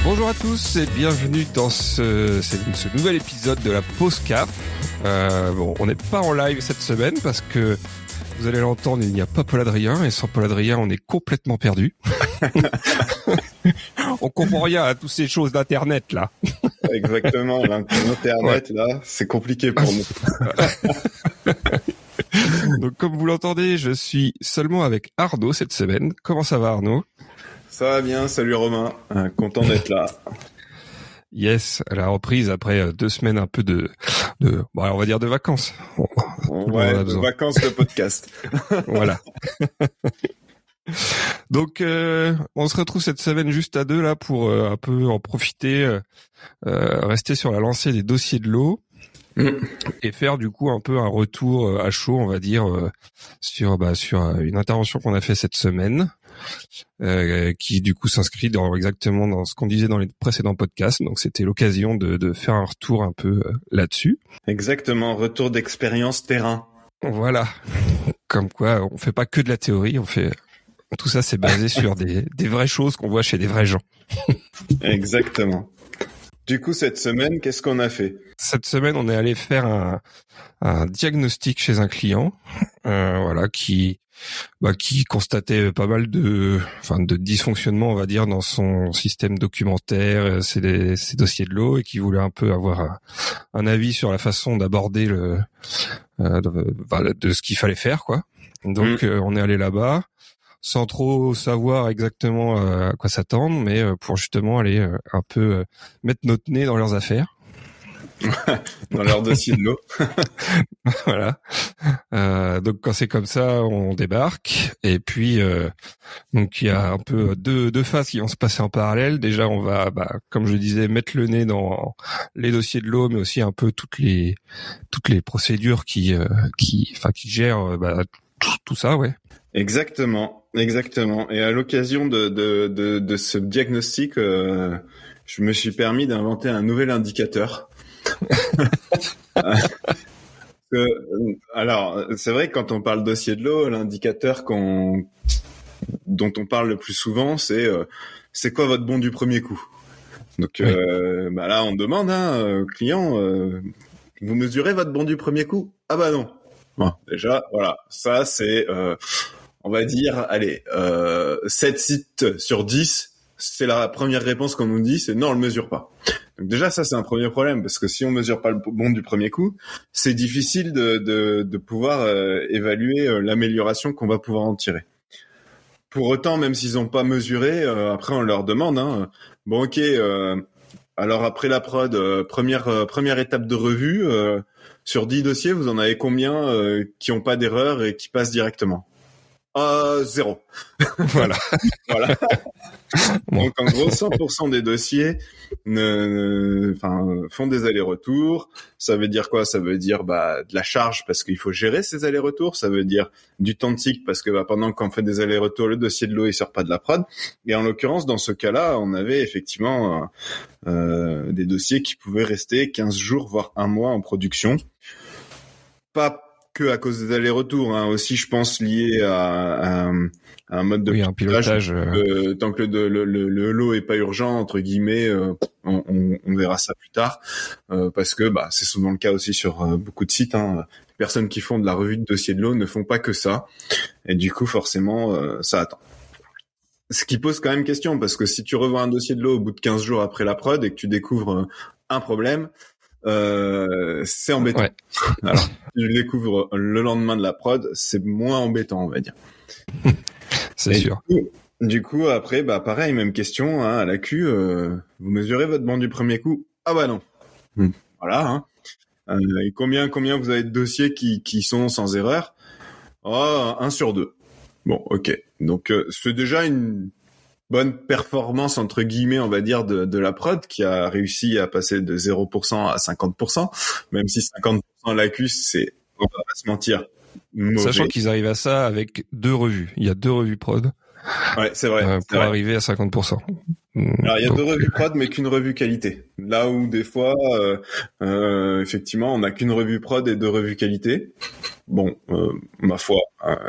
Bonjour à tous et bienvenue dans ce nouvel épisode de la pause CAF. On n'est pas en live cette semaine parce que vous allez l'entendre, il n'y a pas Paul Adrien et sans Paul Adrien, on est complètement perdu. On comprend rien à toutes ces choses d'internet là. Exactement, l'internet là, c'est compliqué pour nous. Donc comme vous l'entendez, je suis seulement avec Arnaud cette semaine. Comment ça va Arnaud ? Ça va bien, salut Romain, content d'être là. Yes, à la reprise après 2 semaines un peu on va dire de vacances. Ouais, de vacances de podcast. Voilà. Donc on se retrouve cette semaine juste à 2 là pour un peu en profiter, rester sur la lancée des dossiers de l'eau et faire du coup un peu un retour à chaud, on va dire, sur une intervention qu'on a fait cette semaine. Qui du coup s'inscrit exactement dans ce qu'on disait dans les précédents podcasts. Donc c'était l'occasion de faire un retour un peu là-dessus. Exactement, retour d'expérience terrain. Voilà. Comme quoi, on fait pas que de la théorie, tout ça c'est basé sur des vraies choses qu'on voit chez des vrais gens. Exactement. Du coup, cette semaine, qu'est-ce qu'on a fait ? Cette semaine, on est allé faire un diagnostic chez un client, qui constatait pas mal de dysfonctionnements, on va dire, dans son système documentaire, ses dossiers de l'eau, et qui voulait un peu avoir un avis sur la façon d'aborder de ce qu'il fallait faire, quoi. Donc, on est allé là-bas sans trop savoir exactement à quoi s'attendre, mais pour justement aller un peu mettre notre nez dans leurs affaires. Dans leur dossier de l'eau. Voilà. Donc quand c'est comme ça, on débarque. Et puis donc il y a un peu deux phases qui vont se passer en parallèle. Déjà, on va, comme je disais, mettre le nez dans les dossiers de l'eau, mais aussi un peu toutes les procédures qui gèrent tout ça, ouais. Exactement. Et à l'occasion de ce diagnostic, je me suis permis d'inventer un nouvel indicateur. Alors, c'est vrai que quand on parle dossier de l'eau, l'indicateur dont on parle le plus souvent, c'est quoi votre bon du premier coup. Donc oui. Là, on demande au client, vous mesurez votre bon du premier coup ? Ah bah non. Bon, déjà, voilà, ça c'est, on va dire, 7 sites sur 10, c'est la première réponse qu'on nous dit, c'est non, on le mesure pas. Donc déjà, ça c'est un premier problème, parce que si on mesure pas le bon du premier coup, c'est difficile de pouvoir évaluer l'amélioration qu'on va pouvoir en tirer. Pour autant, même s'ils ont pas mesuré, après on leur demande, bon ok, alors après la prod, première étape de revue, sur 10 dossiers, vous en avez combien qui ont pas d'erreur et qui passent directement ? 0. Voilà. Voilà. Donc en gros, 100% des dossiers font des allers-retours. Ça veut dire quoi ? Ça veut dire de la charge parce qu'il faut gérer ces allers-retours. Ça veut dire du temps de cycle parce que pendant qu'on fait des allers-retours, le dossier de l'eau il sort pas de la prod. Et en l'occurrence, dans ce cas-là, on avait effectivement des dossiers qui pouvaient rester 15 jours voire 1 mois en production. Pas que à cause des allers-retours, aussi je pense lié à un mode de pilotage. Tant que le lot est pas urgent entre guillemets, on verra ça plus tard, parce que c'est souvent le cas aussi sur beaucoup de sites. Les personnes qui font de la revue de dossier de l'eau ne font pas que ça, et du coup forcément ça attend. Ce qui pose quand même question, parce que si tu revois un dossier de l'eau au bout de 15 jours après la prod et que tu découvres un problème, c'est embêtant. Ouais. Alors, si je le découvre le lendemain de la prod, c'est moins embêtant, on va dire. C'est sûr. Du coup, après, pareil, même question, à la Q, vous mesurez votre banc du premier coup ? Ah bah non. Voilà. Et combien vous avez de dossiers qui sont sans erreur ? 1 sur 2. Bon, ok. Donc, c'est déjà une bonne performance, entre guillemets, on va dire, de la prod, qui a réussi à passer de 0% à 50%, même si 50% à l'AQ, c'est, on va pas se mentir, mauvais. Sachant qu'ils arrivent à ça avec 2 revues. Il y a 2 revues prod. Ouais, c'est vrai. Pour arriver à 50%. Alors, il y a 2 revues prod, mais qu'une revue qualité. Là où, des fois, effectivement, on n'a qu'une revue prod et 2 revues qualité. Bon, ma foi,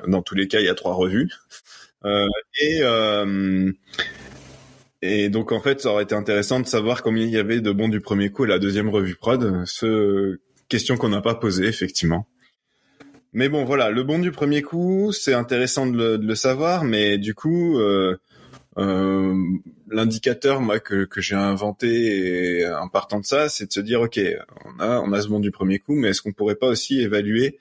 dans tous les cas, il y a 3 revues. Et donc en fait, ça aurait été intéressant de savoir combien il y avait de bons du premier coup à la deuxième revue prod. Question qu'on n'a pas posée, effectivement. Mais bon, voilà, le bon du premier coup, c'est intéressant de le savoir, mais du coup, l'indicateur, moi, que j'ai inventé en partant de ça, c'est de se dire, ok, on a ce bon du premier coup, mais est-ce qu'on pourrait pas aussi évaluer,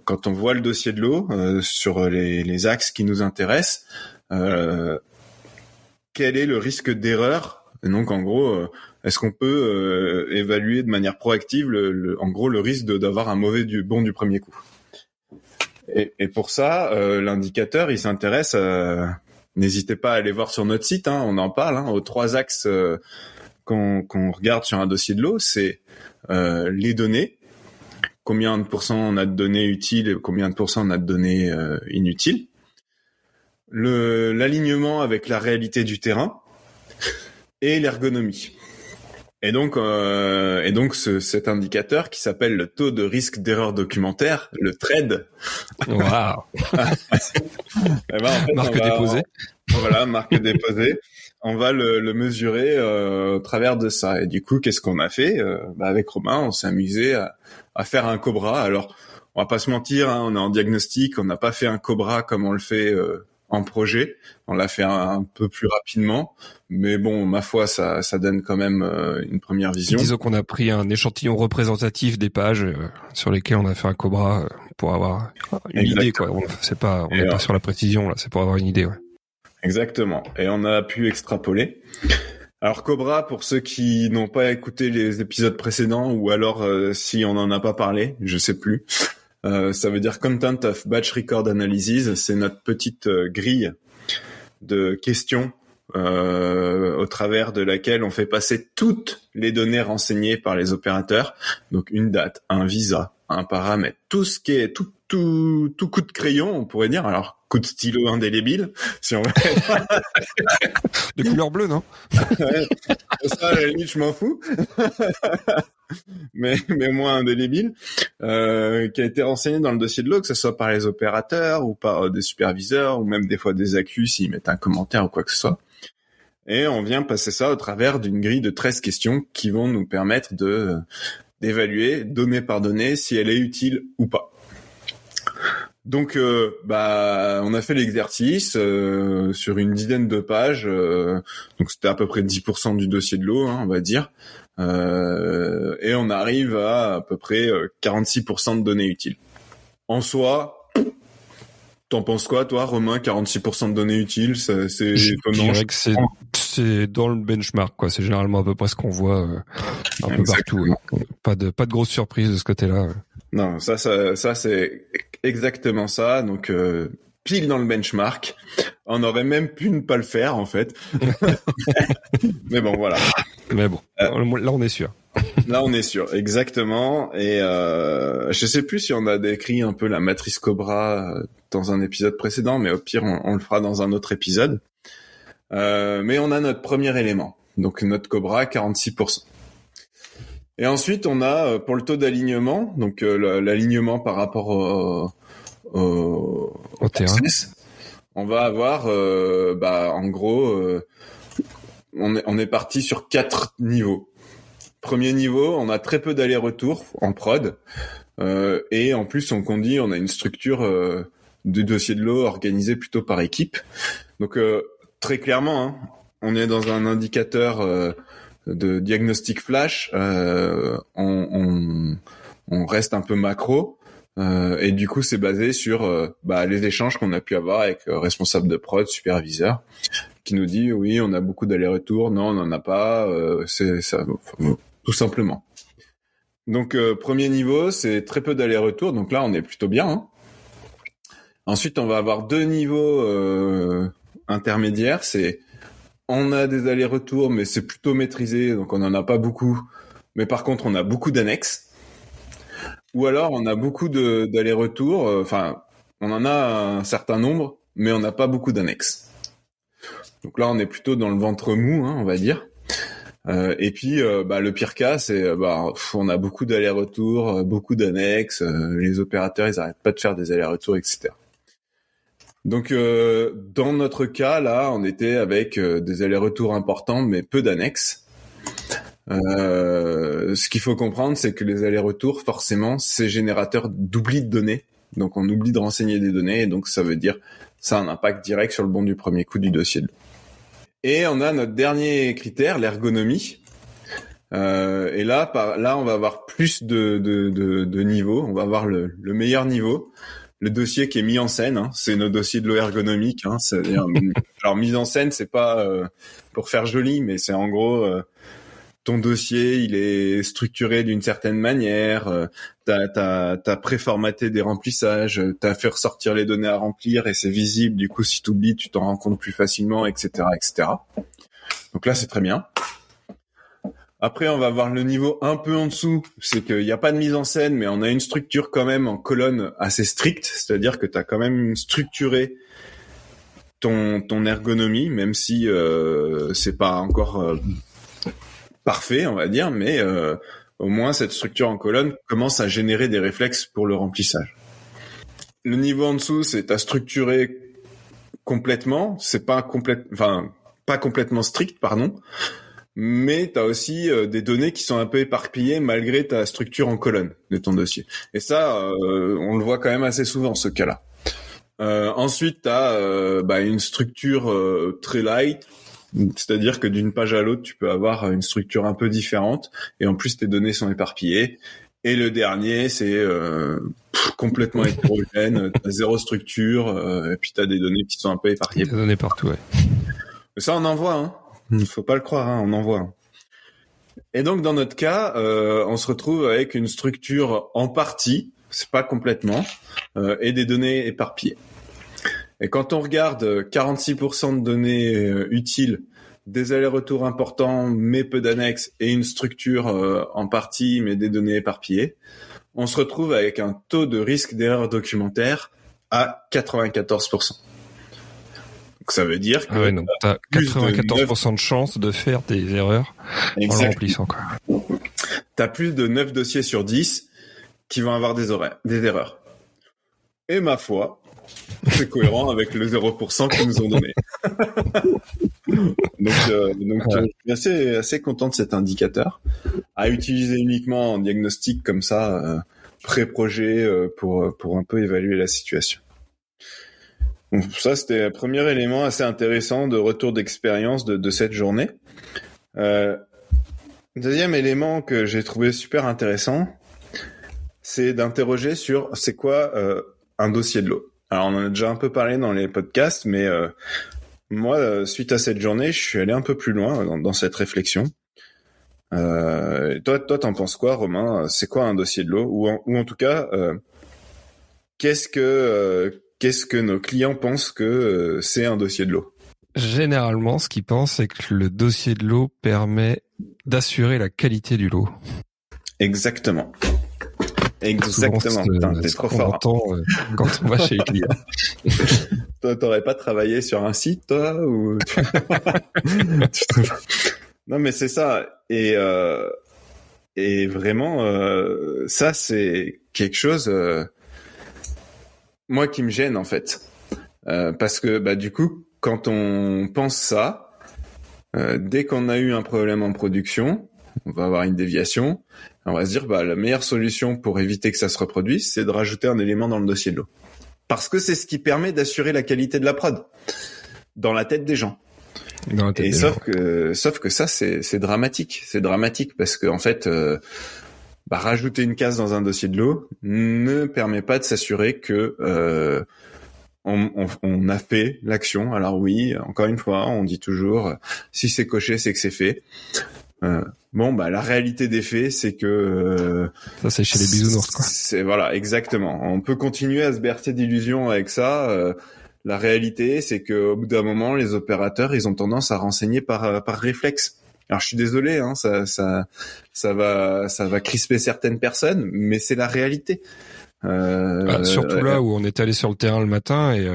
quand on voit le dossier de l'eau, sur les axes qui nous intéressent, quel est le risque d'erreur? Et donc, en gros, est-ce qu'on peut évaluer de manière proactive, en gros, le risque d'avoir un mauvais bon du premier coup? Et pour ça, l'indicateur, il s'intéresse. N'hésitez pas à aller voir sur notre site. On en parle. Aux 3 axes qu'on regarde sur un dossier de l'eau, c'est les données. Combien de pourcents on a de données utiles et combien de pourcents on a de données inutiles. L'alignement avec la réalité du terrain et l'ergonomie. Et donc cet indicateur qui s'appelle le taux de risque d'erreur documentaire, le TRED. Waouh. Marque déposée. Voilà, marque déposée. On va le mesurer au travers de ça. Et du coup, qu'est-ce qu'on a fait? Avec Romain, on s'est amusé à faire un Cobra. Alors, on va pas se mentir, on est en diagnostic, on n'a pas fait un Cobra comme on le fait en projet. On l'a fait un peu plus rapidement, mais bon, ma foi, ça donne quand même une première vision. Disons qu'on a pris un échantillon représentatif des pages sur lesquelles on a fait un Cobra pour avoir une idée, quoi. On n'est pas sur la précision, là, c'est pour avoir une idée, ouais. Exactement. Et on a pu extrapoler. Alors Cobra, pour ceux qui n'ont pas écouté les épisodes précédents, ou alors si on n'en a pas parlé, je sais plus. Ça veut dire Content of Batch Record Analysis. C'est notre petite grille de questions au travers de laquelle on fait passer toutes les données renseignées par les opérateurs. Donc une date, un visa, un paramètre, tout ce qui est tout coup de crayon, on pourrait dire. Alors coup de stylo indélébile, si on veut. De couleur bleue, non? Ouais, ça, à la limite, je m'en fous. mais moins indélébile, qui a été renseigné dans le dossier de l'eau, que ce soit par les opérateurs ou par des superviseurs ou même des fois des accus s'ils mettent un commentaire ou quoi que ce soit. Et on vient passer ça au travers d'une grille de 13 questions qui vont nous permettre d'évaluer donnée par donnée si elle est utile ou pas. Donc, on a fait l'exercice sur une dizaine de pages. Donc, c'était à peu près 10% du dossier de l'eau, on va dire. Et on arrive à peu près 46% de données utiles. En soi, t'en penses quoi, toi, Romain? 46% de données utiles, c'est étonnant. Je dirais que c'est dans le benchmark, quoi. C'est généralement à peu près ce qu'on voit un peu partout. Pas de grosse surprise de ce côté-là. Non, ça c'est exactement ça. Donc pile dans le benchmark. On aurait même pu ne pas le faire en fait. Mais bon, voilà. Mais bon, là on est sûr. Là on est sûr, exactement. Et je sais plus si on a décrit un peu la matrice Cobra dans un épisode précédent, mais au pire on le fera dans un autre épisode. Mais on a notre premier élément, donc notre Cobra 46%. Et ensuite on a pour le taux d'alignement, donc l'alignement par rapport au terrain. On va avoir, en gros, on est parti sur 4 niveaux. Premier niveau, on a très peu d'allers-retours en prod, et en plus on dit on a une structure de dossier de l'eau organisée plutôt par équipe. Donc très clairement, on est dans un indicateur de diagnostic flash. On reste un peu macro. Et du coup, c'est basé sur les échanges qu'on a pu avoir avec responsable de prod, superviseur, qui nous dit oui, on a beaucoup d'allers-retours, non, on n'en a pas, c'est ça, tout simplement. Donc premier niveau, c'est très peu d'allers-retours, donc là on est plutôt bien. Ensuite, on va avoir 2 niveaux intermédiaires, c'est on a des allers-retours, mais c'est plutôt maîtrisé, donc on n'en a pas beaucoup, mais par contre on a beaucoup d'annexes. Ou alors, on a beaucoup d'allers-retours, on en a un certain nombre, mais on n'a pas beaucoup d'annexes. Donc là, on est plutôt dans le ventre mou, on va dire. Et puis, le pire cas, c'est, on a beaucoup d'allers-retours, beaucoup d'annexes, les opérateurs, ils arrêtent pas de faire des allers-retours, etc. Donc, dans notre cas, là, on était avec des allers-retours importants, mais peu d'annexes. Ce qu'il faut comprendre, c'est que les allers-retours, forcément, c'est générateur d'oubli de données. Donc, on oublie de renseigner des données, et donc ça veut dire ça a un impact direct sur le bon du premier coup du dossier de l'eau. Et on a notre dernier critère, l'ergonomie. Et là, on va avoir plus de niveaux. On va avoir le meilleur niveau, le dossier qui est mis en scène. Hein. C'est nos dossiers de l'eau ergonomique. Hein. C'est-à-dire, alors mise en scène, c'est pas pour faire joli, mais c'est en gros ton dossier, il est structuré d'une certaine manière. T'as préformaté des remplissages. T'as fait ressortir les données à remplir et c'est visible. Du coup, si t'oublies, tu t'en rends compte plus facilement, etc., etc. Donc là, c'est très bien. Après, on va voir le niveau un peu en dessous, c'est qu'il n'y a pas de mise en scène, mais on a une structure quand même en colonne assez stricte, c'est-à-dire que tu as quand même structuré ton ergonomie, même si c'est pas encore parfait, on va dire, mais au moins cette structure en colonne commence à générer des réflexes pour le remplissage. Le niveau en dessous, c'est à structurer complètement, c'est pas complètement strict, pardon. Mais tu as aussi des données qui sont un peu éparpillées malgré ta structure en colonne de ton dossier. Et ça, on le voit quand même assez souvent, ce cas-là. Ensuite, tu as une structure très light, c'est-à-dire que d'une page à l'autre, tu peux avoir une structure un peu différente, et en plus, tes données sont éparpillées. Et le dernier, c'est complètement hétérogène, t'as zéro structure, et puis t'as des données qui sont un peu éparpillées. Des données partout, ouais. Ça, on en voit, hein. Faut pas le croire, hein, on en voit. Et donc dans notre cas, on se retrouve avec une structure en partie, c'est pas complètement, et des données éparpillées. Et quand on regarde 46% de données utiles, des allers-retours importants mais peu d'annexes, et une structure en partie mais des données éparpillées, on se retrouve avec un taux de risque d'erreur documentaire à 94%. Donc ça veut dire que donc t'as 94% de chance de faire des erreurs en le remplissant, quoi. T'as plus de 9 dossiers sur 10 qui vont avoir des erreurs. Et ma foi, c'est cohérent avec le 0% qu'ils nous ont donné. donc je suis assez content de cet indicateur à utiliser uniquement en diagnostic comme ça, pré-projet, pour un peu évaluer la situation. Donc ça, c'était un premier élément assez intéressant de retour d'expérience de cette journée. Deuxième élément que j'ai trouvé super intéressant, c'est d'interroger sur c'est quoi un dossier de l'eau. Alors on en a déjà un peu parlé dans les podcasts, mais moi, suite à cette journée, je suis allé un peu plus loin dans cette réflexion. Toi, t'en penses quoi, Romain ? C'est quoi un dossier de l'eau ? Ou en tout cas, qu'est-ce que nos clients pensent que c'est un dossier de l'eau ? Généralement, ce qu'ils pensent, c'est que le dossier de l'eau permet d'assurer la qualité du lot. Exactement. T'es trop fort. Quand on va chez les clients. Toi, t'aurais pas travaillé sur un site, toi, ou... Non, mais c'est ça. Et vraiment, ça, c'est quelque chose... moi qui me gêne en fait, parce que du coup quand on pense ça, dès qu'on a eu un problème en production, on va avoir une déviation, on va se dire la meilleure solution pour éviter que ça se reproduise, c'est de rajouter un élément dans le dossier de l'eau, parce que c'est ce qui permet d'assurer la qualité de la prod dans la tête des gens. Sauf que ça c'est dramatique, parce que en fait rajouter une case dans un dossier de l'eau ne permet pas de s'assurer que on a fait l'action. Alors oui, encore une fois, on dit toujours si c'est coché, c'est que c'est fait. La réalité des faits, c'est que ça c'est chez les bisounours, quoi. Voilà, exactement. On peut continuer à se bercer d'illusions avec ça. La réalité, c'est que au bout d'un moment, les opérateurs, ils ont tendance à renseigner par réflexe. Alors je suis désolé, hein, ça va crisper certaines personnes, mais c'est la réalité. Surtout là où on est allé sur le terrain le matin et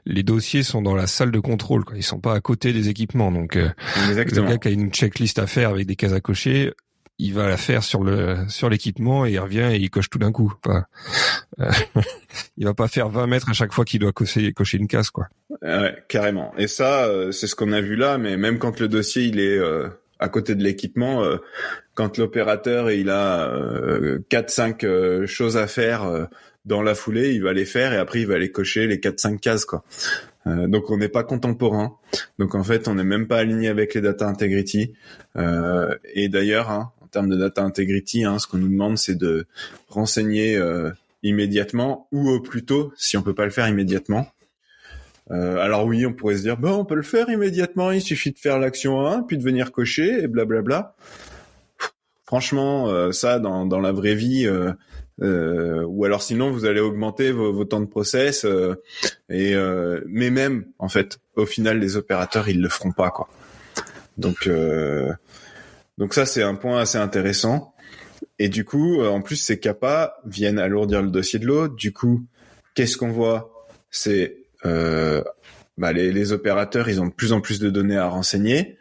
les dossiers sont dans la salle de contrôle, quoi. Ils sont pas à côté des équipements, donc le gars qui a une checklist à faire avec des cases à cocher, il va la faire sur l'équipement et il revient et il coche tout d'un coup. Enfin, il va pas faire 20 mètres à chaque fois qu'il doit cocher une case, quoi. Ouais, carrément. Et ça, c'est ce qu'on a vu là, mais même quand le dossier il est à côté de l'équipement, quand l'opérateur il a 4-5 choses à faire dans la foulée, il va les faire et après il va aller cocher les 4-5 cases, quoi. Donc on n'est pas contemporain. Donc en fait, on n'est même pas aligné avec les data integrity. Et d'ailleurs, en termes de data integrity, ce qu'on nous demande, c'est de renseigner immédiatement ou au plus tôt, si on peut pas le faire immédiatement. Alors oui, on pourrait se dire, on peut le faire immédiatement, il suffit de faire l'action 1, puis de venir cocher, et blablabla. Franchement, ça, dans la vraie vie, ou alors sinon, vous allez augmenter vos temps de process, mais même, en fait, au final, les opérateurs, ils le feront pas, quoi. Donc ça, c'est un point assez intéressant. Et du coup, en plus, ces CAPA viennent alourdir le dossier de l'eau. Du coup, qu'est-ce qu'on voit ? C'est les opérateurs, ils ont de plus en plus de données à renseigner.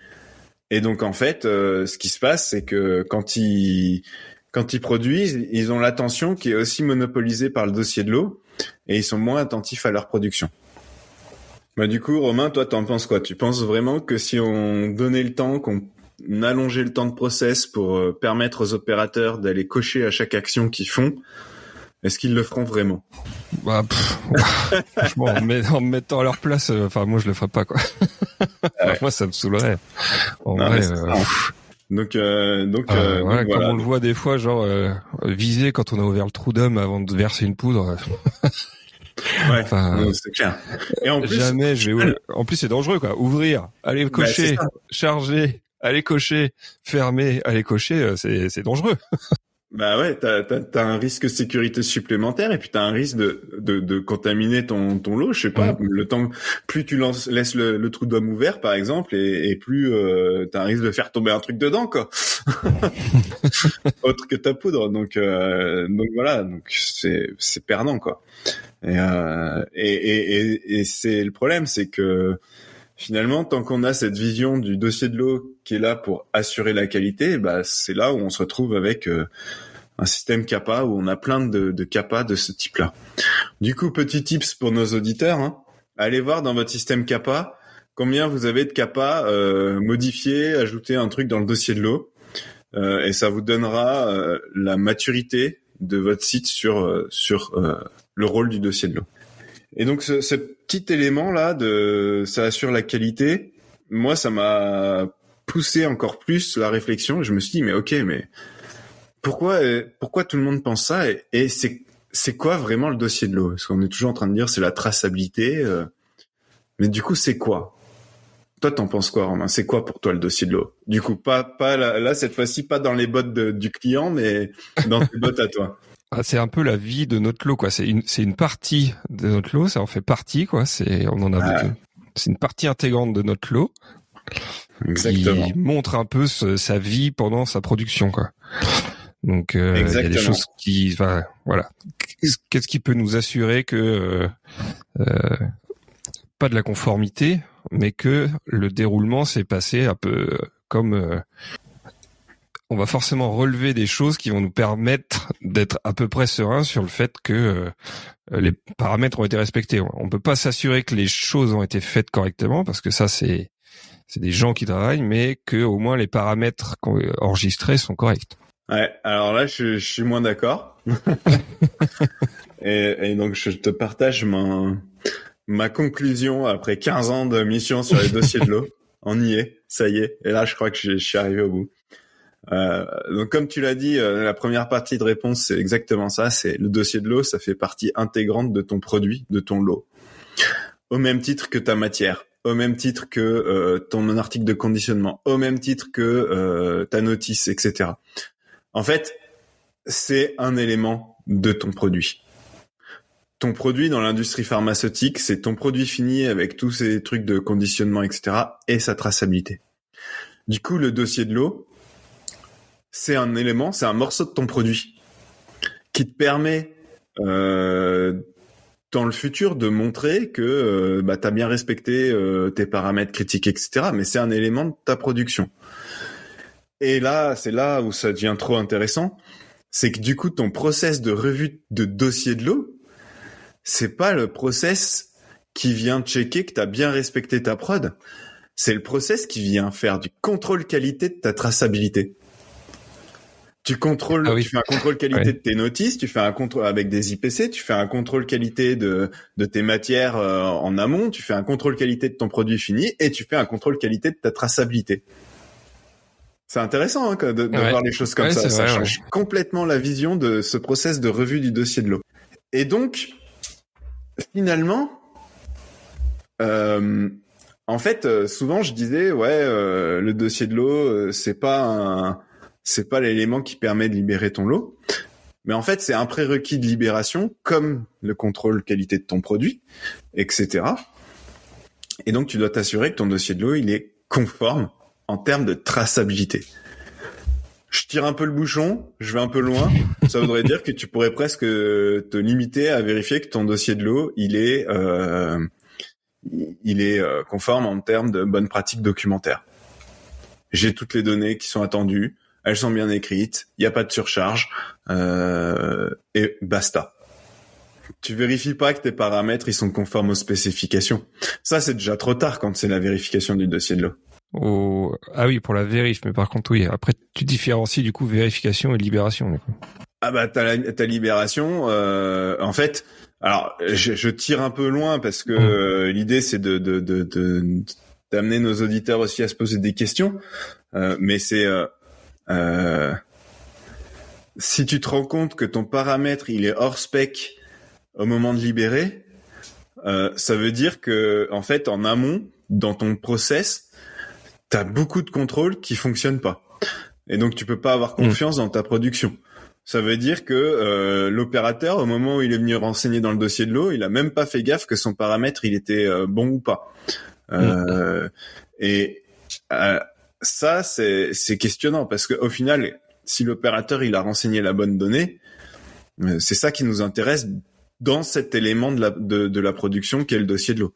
Et donc, en fait, ce qui se passe, c'est que quand ils produisent, ils ont l'attention qui est aussi monopolisée par le dossier de l'eau et ils sont moins attentifs à leur production. Du coup, Romain, toi, t'en penses quoi ? Tu penses vraiment que si on donnait le temps, qu'on allongeait le temps de process pour permettre aux opérateurs d'aller cocher à chaque action qu'ils font, est-ce qu'ils le feront vraiment ? Franchement, en me mettant à leur place, moi je le ferais pas, quoi. Moi ça me saoulerait. Vrai, Donc voilà. Comme on le voit des fois, genre viser quand on a ouvert le trou d'homme avant de verser une poudre. Ouais, c'est clair. Et en plus, jamais je vais. En plus c'est dangereux, quoi. Ouvrir, aller cocher, charger, aller cocher, fermer, aller cocher, c'est dangereux. Bah ouais, t'as un risque sécurité supplémentaire et puis t'as un risque de contaminer ton lot, je sais pas, le temps, plus tu laisses le trou d'homme ouvert par exemple et plus t'as un risque de faire tomber un truc dedans, quoi. Autre que ta poudre. Donc voilà, donc c'est perdant, quoi. Et c'est le problème, c'est que finalement, tant qu'on a cette vision du dossier de l'eau qui est là pour assurer la qualité, c'est là où on se retrouve avec un système CAPA où on a plein de CAPA de ce type-là. Du coup, petit tips pour nos auditeurs, allez voir dans votre système CAPA combien vous avez de CAPA modifiés, ajouter un truc dans le dossier de l'eau, et ça vous donnera la maturité de votre site sur le rôle du dossier de l'eau. Et donc ce petit élément là ça assure la qualité, moi ça m'a poussé encore plus la réflexion. Je me suis dit mais pourquoi tout le monde pense ça et c'est quoi vraiment le dossier de l'eau ? Parce qu'on est toujours en train de dire c'est la traçabilité, mais du coup c'est quoi ? Toi t'en penses quoi, Romain ? C'est quoi pour toi le dossier de l'eau ? Du coup pas là cette fois-ci pas dans les bottes du client, mais dans tes bottes à toi. C'est un peu la vie de notre lot, quoi. C'est une partie de notre lot, ça en fait partie, quoi. C'est une partie intégrante de notre lot. Exactement. Qui montre un peu sa vie pendant sa production, quoi. Donc il y a des choses qui, voilà. Qu'est-ce qui peut nous assurer que pas de la conformité, mais que le déroulement s'est passé un peu comme on va forcément relever des choses qui vont nous permettre d'être à peu près serein sur le fait que les paramètres ont été respectés. On peut pas s'assurer que les choses ont été faites correctement parce que ça c'est des gens qui travaillent, mais que au moins les paramètres enregistrés sont corrects. Ouais, alors là je suis moins d'accord. et donc je te partage ma conclusion après 15 ans de mission sur les dossiers de l'eau. On y est, ça y est. Et là je crois que je suis arrivé au bout. Donc comme tu l'as dit, la première partie de réponse c'est exactement ça, c'est le dossier de l'eau, ça fait partie intégrante de ton produit, de ton lot, au même titre que ta matière, au même titre que ton article de conditionnement, au même titre que ta notice, etc. En fait, c'est un élément de ton produit. Ton produit dans l'industrie pharmaceutique, c'est ton produit fini avec tous ces trucs de conditionnement, etc. et sa traçabilité. Du coup, le dossier de l'eau, c'est un élément, c'est un morceau de ton produit qui te permet dans le futur de montrer que t'as bien respecté tes paramètres critiques, etc. Mais c'est un élément de ta production. Et là, c'est là où ça devient trop intéressant. C'est que du coup, ton process de revue de dossier de l'eau, c'est pas le process qui vient checker que tu as bien respecté ta prod. C'est le process qui vient faire du contrôle qualité de ta traçabilité. Tu fais un contrôle qualité de tes notices, tu fais un contrôle avec des IPC, tu fais un contrôle qualité de tes matières en amont, tu fais un contrôle qualité de ton produit fini et tu fais un contrôle qualité de ta traçabilité. C'est intéressant de voir les choses comme ça. Ça change complètement la vision de ce process de revue du dossier de l'eau. Et donc, finalement, en fait, souvent je disais, le dossier de l'eau, c'est pas l'élément qui permet de libérer ton lot. Mais en fait, c'est un prérequis de libération, comme le contrôle qualité de ton produit, etc. Et donc, tu dois t'assurer que ton dossier de l'eau, il est conforme en termes de traçabilité. Je tire un peu le bouchon, je vais un peu loin. Ça voudrait dire que tu pourrais presque te limiter à vérifier que ton dossier de l'eau, il est conforme en termes de bonnes pratiques documentaires. J'ai toutes les données qui sont attendues, elles sont bien écrites, il n'y a pas de surcharge, et basta. Tu vérifies pas que tes paramètres ils sont conformes aux spécifications. Ça, c'est déjà trop tard quand c'est la vérification du dossier de l'eau. Ah oui, pour la vérif, mais par contre, oui. Après, tu différencies du coup vérification et libération. Du coup. Ah bah ta libération, en fait, alors je tire un peu loin parce que l'idée c'est d'amener nos auditeurs aussi à se poser des questions, mais c'est si tu te rends compte que ton paramètre il est hors spec au moment de libérer, ça veut dire que en fait en amont dans ton process t'as beaucoup de contrôles qui fonctionnent pas. Et donc, tu peux pas avoir confiance dans ta production. Ça veut dire que l'opérateur, au moment où il est venu renseigner dans le dossier de l'eau, il a même pas fait gaffe que son paramètre, il était bon ou pas. Et ça, c'est questionnant parce que au final, si l'opérateur, il a renseigné la bonne donnée, c'est ça qui nous intéresse dans cet élément de la production qu'est le dossier de l'eau.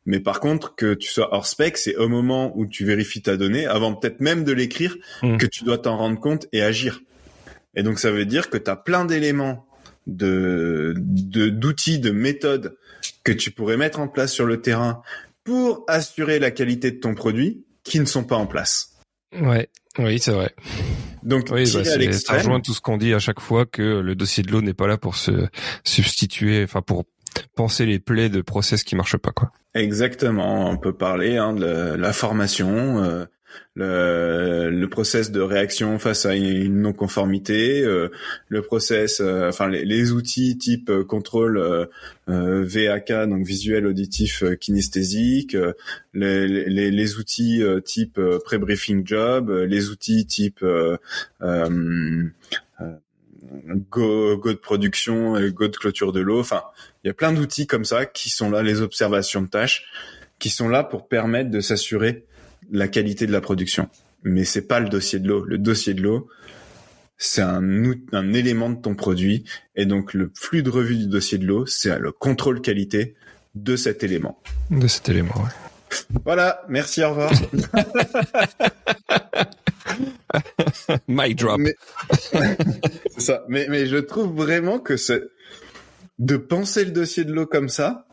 Mais par contre, que tu sois hors spec, c'est au moment où tu vérifies ta donnée, avant peut-être même de l'écrire, que tu dois t'en rendre compte et agir. Et donc, ça veut dire que tu as plein d'éléments d'outils, de méthodes que tu pourrais mettre en place sur le terrain pour assurer la qualité de ton produit qui ne sont pas en place. Oui, c'est vrai. Donc, ça rejoint tout ce qu'on dit à chaque fois que le dossier de l'eau n'est pas là pour se substituer, enfin pour penser les plaies de process qui marchent pas, quoi. Exactement. On peut parler de la formation, le process de réaction face à une non-conformité, le process, les outils type contrôle VAK, donc visuel, auditif, kinesthésique, les outils type pré-briefing job, les outils type Go de production et Go de clôture de l'eau. Enfin, il y a plein d'outils comme ça qui sont là, les observations de tâches, qui sont là pour permettre de s'assurer la qualité de la production. Mais c'est pas le dossier de l'eau. Le dossier de l'eau, c'est un élément de ton produit. Et donc, le flux de revue du dossier de l'eau, c'est le contrôle qualité de cet élément. De cet élément, ouais. Voilà. Merci, au revoir. Mic drop. C'est ça. Mais je trouve vraiment que de penser le dossier de l'eau comme ça,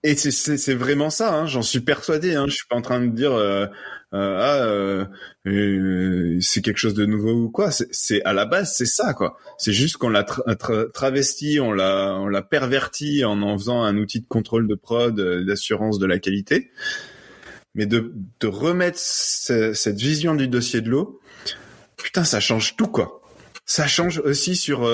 et c'est vraiment ça, hein, j'en suis persuadé, hein, je suis pas en train de dire c'est quelque chose de nouveau ou quoi, c'est à la base c'est ça, quoi. C'est juste qu'on l'a travesti, on l'a perverti en faisant un outil de contrôle de prod, d'assurance de la qualité. Mais de remettre cette vision du dossier de l'eau, putain, ça change tout, quoi. Ça change aussi sur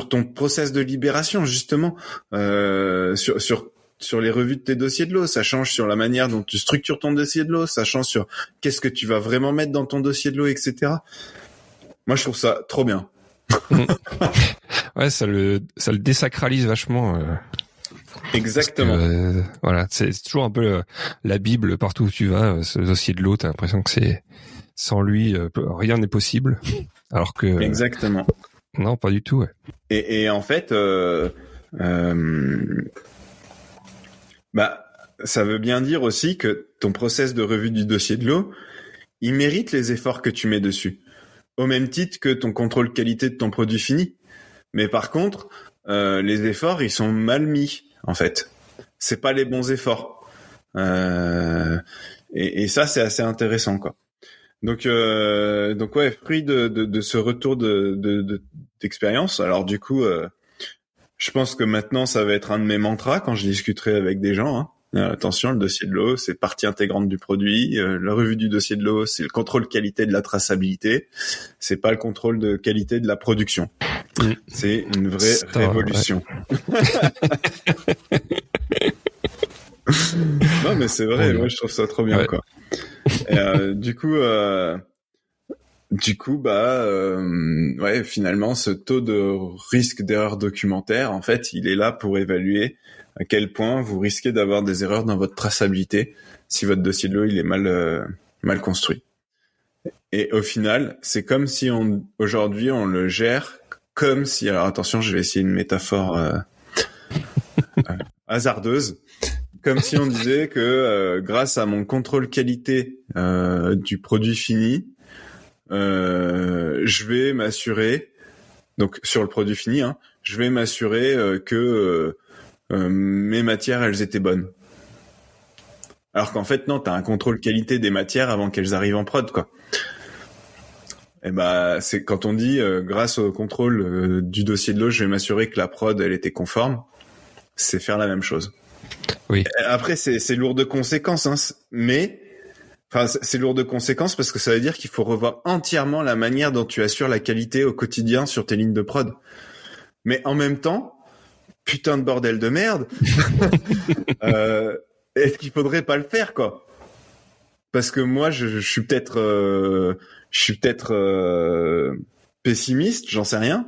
ton process de libération, justement, sur les revues de tes dossiers de l'eau. Ça change sur la manière dont tu structures ton dossier de l'eau. Ça change sur qu'est-ce que tu vas vraiment mettre dans ton dossier de l'eau, etc. Moi, je trouve ça trop bien. Ouais, ça le désacralise vachement. Exactement. Que, voilà, c'est toujours un peu la Bible partout où tu vas. Ce dossier de l'eau, t'as l'impression que c'est sans lui, rien n'est possible. Alors que exactement. Non, pas du tout. Ouais. Et en fait, ça veut bien dire aussi que ton process de revue du dossier de l'eau, il mérite les efforts que tu mets dessus, au même titre que ton contrôle qualité de ton produit fini. Mais par contre, les efforts, ils sont mal mis, en fait. C'est pas les bons efforts. Et ça, c'est assez intéressant, quoi. Donc ouais, fruit de ce retour d'expérience. Alors du coup, je pense que maintenant, ça va être un de mes mantras quand je discuterai avec des gens, hein. Attention, le dossier de l'eau, c'est partie intégrante du produit. La revue du dossier de l'eau, c'est le contrôle qualité de la traçabilité. C'est pas le contrôle de qualité de la production. C'est une vraie révolution. Ouais. Non, mais c'est vrai. Moi, je trouve ça trop bien, quoi. Et, du coup, ouais, finalement, ce taux de risque d'erreur documentaire, en fait, il est là pour évaluer à quel point vous risquez d'avoir des erreurs dans votre traçabilité si votre dossier de l'eau il est mal construit. Et au final, c'est comme si aujourd'hui on le gère comme si, alors attention, je vais essayer une métaphore hasardeuse, comme si on disait que grâce à mon contrôle qualité du produit fini, je vais m'assurer, donc sur le produit fini, hein, je vais m'assurer que mes matières, elles étaient bonnes. Alors qu'en fait, non, t'as un contrôle qualité des matières avant qu'elles arrivent en prod, quoi. Et bah, c'est quand on dit, grâce au contrôle du dossier de l'eau, je vais m'assurer que la prod, elle était conforme, c'est faire la même chose. Oui. Après, c'est lourd de conséquences, hein, mais, enfin, c'est lourd de conséquences parce que ça veut dire qu'il faut revoir entièrement la manière dont tu assures la qualité au quotidien sur tes lignes de prod. Mais en même temps, putain de bordel de merde. Est-ce qu'il faudrait pas le faire, quoi? Parce que moi, je suis peut-être pessimiste, j'en sais rien.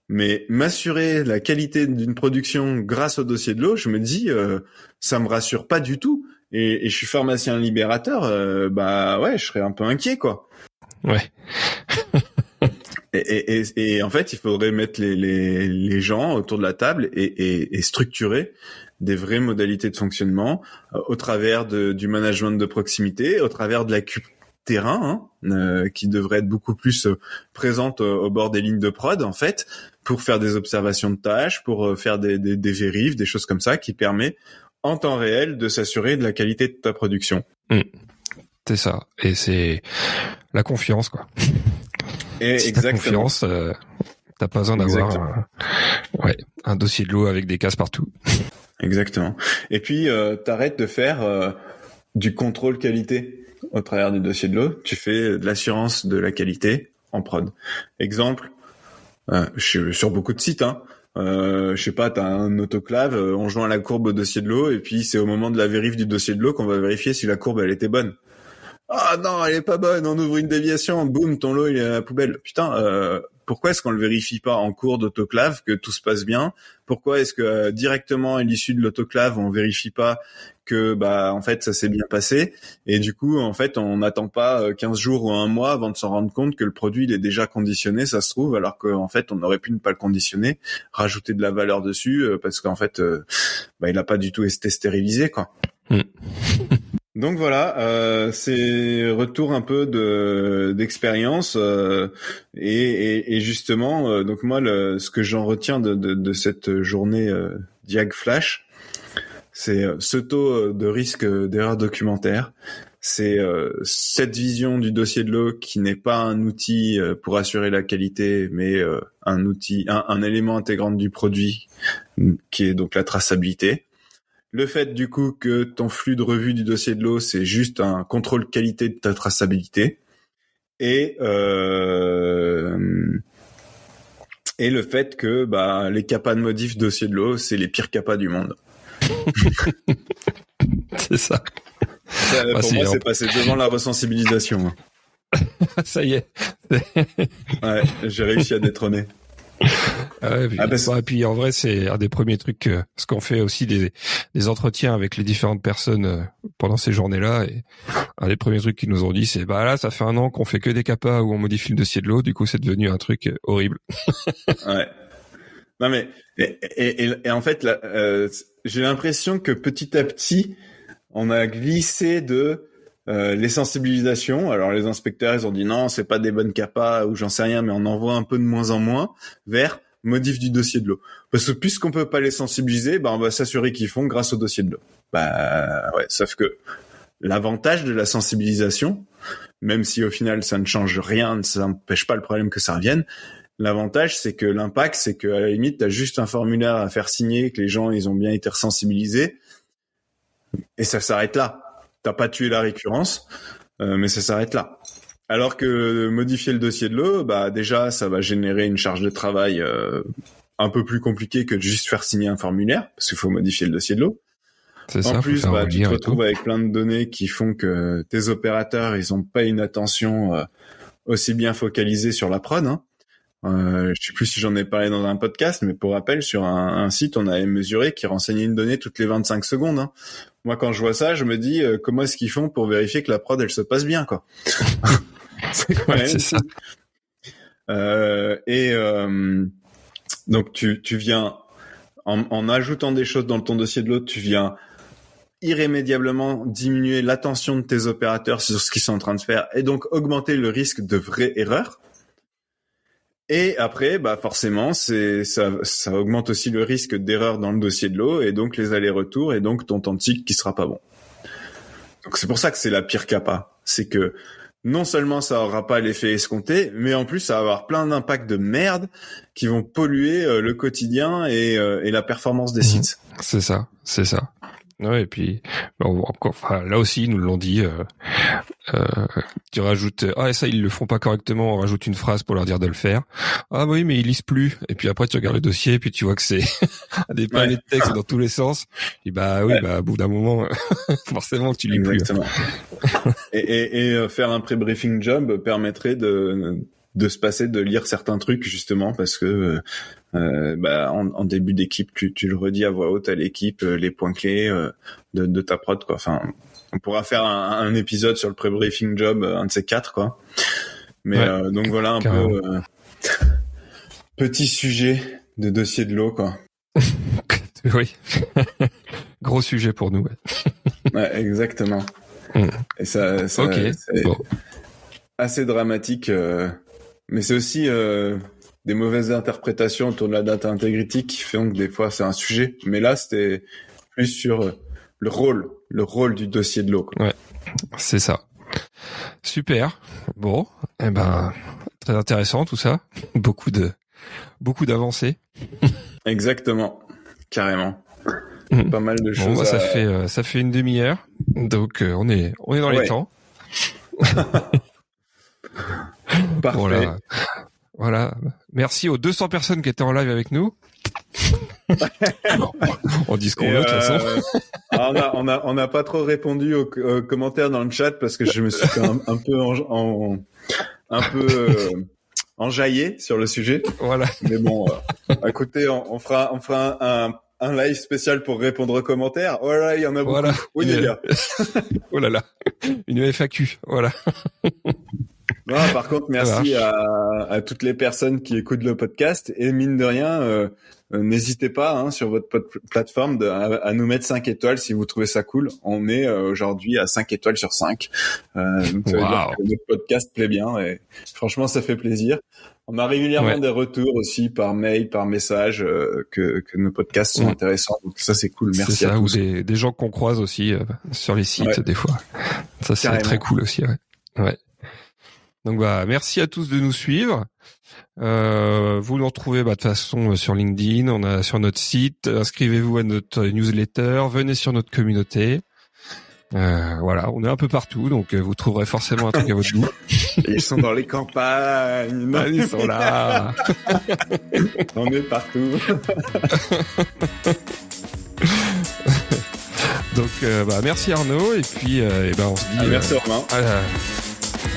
Mais m'assurer la qualité d'une production grâce au dossier de l'eau, je me dis, ça me rassure pas du tout. Et je suis pharmacien libérateur, bah ouais, je serais un peu inquiet, quoi. Ouais. Et en fait, il faudrait mettre les gens autour de la table et structurer des vraies modalités de fonctionnement au travers du management de proximité, au travers de la terrain, hein, qui devrait être beaucoup plus présente au bord des lignes de prod, en fait, pour faire des observations de tâches, pour faire des vérifs, des choses comme ça, qui permet en temps réel de s'assurer de la qualité de ta production. C'est ça. Et c'est la confiance, quoi. Et si exactement. T'as confiance, t'as pas besoin d'avoir un dossier de l'eau avec des cases partout. Exactement. Et puis, t'arrêtes de faire du contrôle qualité au travers du dossier de l'eau. Tu fais de l'assurance de la qualité en prod. Exemple, sur beaucoup de sites, hein. Je sais pas, t'as un autoclave, on joint la courbe au dossier de l'eau, et puis c'est au moment de la vérif du dossier de l'eau qu'on va vérifier si la courbe elle était bonne. Ah non, elle est pas bonne, on ouvre une déviation, boum, ton lot il est à la poubelle. Putain, pourquoi est-ce qu'on le vérifie pas en cours d'autoclave que tout se passe bien? Pourquoi est-ce que directement à l'issue de l'autoclave, on vérifie pas que bah en fait ça s'est bien passé, et du coup en fait on n'attend pas 15 jours ou un mois avant de s'en rendre compte que le produit il est déjà conditionné, ça se trouve, alors qu'en fait on aurait pu ne pas le conditionner, rajouter de la valeur dessus parce qu'en fait il a pas du tout été stérilisé, quoi. Donc voilà, c'est retour un peu d'expérience et justement donc moi ce que j'en retiens de cette journée Diag Flash, c'est ce taux de risque d'erreur documentaire, c'est cette vision du dossier de l'eau qui n'est pas un outil pour assurer la qualité, mais un outil, un élément intégrant du produit qui est donc la traçabilité. Le fait du coup que ton flux de revue du dossier de l'eau, c'est juste un contrôle qualité de ta traçabilité, et le fait que les CAPA de modif dossier de l'eau, c'est les pires CAPA du monde. C'est ça. Pour moi, c'est passé devant la resensibilisation. Ça y est. Ouais, j'ai réussi à détrôner. Et puis en vrai c'est un des premiers trucs parce qu'on fait aussi des entretiens avec les différentes personnes pendant ces journées-là, et un des premiers trucs qu'ils nous ont dit c'est là ça fait 1 an qu'on fait que des CAPA où on modifie le dossier de l'eau, du coup c'est devenu un truc horrible. Ouais. Non mais et en fait là, j'ai l'impression que petit à petit on a glissé de Les sensibilisations. Alors les inspecteurs, ils ont dit non, c'est pas des bonnes CAPA ou j'en sais rien, mais on en voit un peu de moins en moins, vers modif du dossier de l'eau. Parce que puisqu'on peut pas les sensibiliser, on va s'assurer qu'ils font grâce au dossier de l'eau. Ouais, sauf que l'avantage de la sensibilisation, même si au final ça ne change rien, ça n'empêche pas le problème que ça revienne, l'avantage c'est que l'impact, c'est que à la limite t'as juste un formulaire à faire signer, que les gens ils ont bien été resensibilisés, et ça s'arrête là. T'as pas tué la récurrence, mais ça s'arrête là. Alors que modifier le dossier de l'eau, déjà ça va générer une charge de travail un peu plus compliquée que de juste faire signer un formulaire, parce qu'il faut modifier le dossier de l'eau. En plus, tu te retrouves avec plein de données qui font que tes opérateurs, ils ont pas une attention aussi bien focalisée sur la prod. Je sais plus si j'en ai parlé dans un podcast, mais pour rappel, sur un site, on avait mesuré qui renseignait une donnée toutes les 25 secondes. Moi, quand je vois ça, je me dis comment est-ce qu'ils font pour vérifier que la prod, elle se passe bien, quoi. C'est quand même ça. Donc tu viens en ajoutant des choses dans ton dossier de l'eau, tu viens irrémédiablement diminuer l'attention de tes opérateurs sur ce qu'ils sont en train de faire et donc augmenter le risque de vraies erreurs. Et après, forcément, ça augmente aussi le risque d'erreur dans le dossier de l'eau et donc les allers-retours et donc ton temps de cycle qui sera pas bon. Donc c'est pour ça que c'est la pire CAPA. C'est que non seulement ça aura pas l'effet escompté, mais en plus ça va avoir plein d'impacts de merde qui vont polluer le quotidien et la performance des sites. C'est ça. Ouais, et puis là aussi ils nous l'ont dit. Tu rajoutes et ça ils le font pas correctement, on rajoute une phrase pour leur dire de le faire. Ah oui, mais ils lisent plus. Et puis après tu regardes le dossier et puis tu vois que c'est des pavés de texte dans tous les sens. Et au bout d'un moment forcément tu lis plus. Et faire un pré-briefing job permettrait de se passer de lire certains trucs justement parce que en début d'équipe tu le redis à voix haute à l'équipe les points clés de ta prod, quoi. Enfin, on pourra faire un épisode sur le pré-briefing job, un de ces 4, quoi. Mais donc voilà un peu petit sujet de dossier de l'eau, quoi. Oui. Gros sujet pour nous. Ouais, exactement. Et ça okay. C'est assez dramatique, mais c'est aussi des mauvaises interprétations autour de la data integrity qui font que des fois c'est un sujet. Mais là, c'était plus sur le rôle du dossier de l'eau, quoi. Ouais, c'est ça. Super. Bon, très intéressant tout ça. Beaucoup d'avancées. Exactement, carrément. Pas mal de choses. Bon, ça fait une demi-heure, donc on est dans les temps. Parfait. Voilà. Merci aux 200 personnes qui étaient en live avec nous. On dit ce qu'on veut de toute façon. On n'a pas trop répondu aux commentaires dans le chat parce que je me suis fait un peu enjaillé sur le sujet. Voilà. Mais bon, écoutez, on fera un live spécial pour répondre aux commentaires. Oh là, il y en a beaucoup. Voilà. Oui, les gars. Oh là là. Une FAQ. Voilà. Non, par contre, merci à toutes les personnes qui écoutent le podcast et mine de rien, n'hésitez pas sur votre plateforme à nous mettre 5 étoiles si vous trouvez ça cool. On est aujourd'hui à 5 étoiles sur 5. Donc ça veut dire que notre podcast plaît bien et franchement ça fait plaisir. On a régulièrement des retours aussi par mail, par message que nos podcasts sont intéressants. Donc ça c'est cool. Merci à tous. Ou des gens qu'on croise aussi sur les sites des fois. Ça c'est très cool aussi. Ouais. Donc merci à tous de nous suivre. Vous nous retrouvez de toute façon sur LinkedIn, on a sur notre site. Inscrivez-vous à notre newsletter, venez sur notre communauté. Voilà, on est un peu partout, donc vous trouverez forcément un truc à votre goût. Ils sont dans les campagnes. Ils sont là. On est partout. Donc merci Arnaud et puis on se dit merci Romain.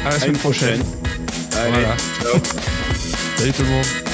À la semaine prochaine. Allez, ciao. Salut tout le monde.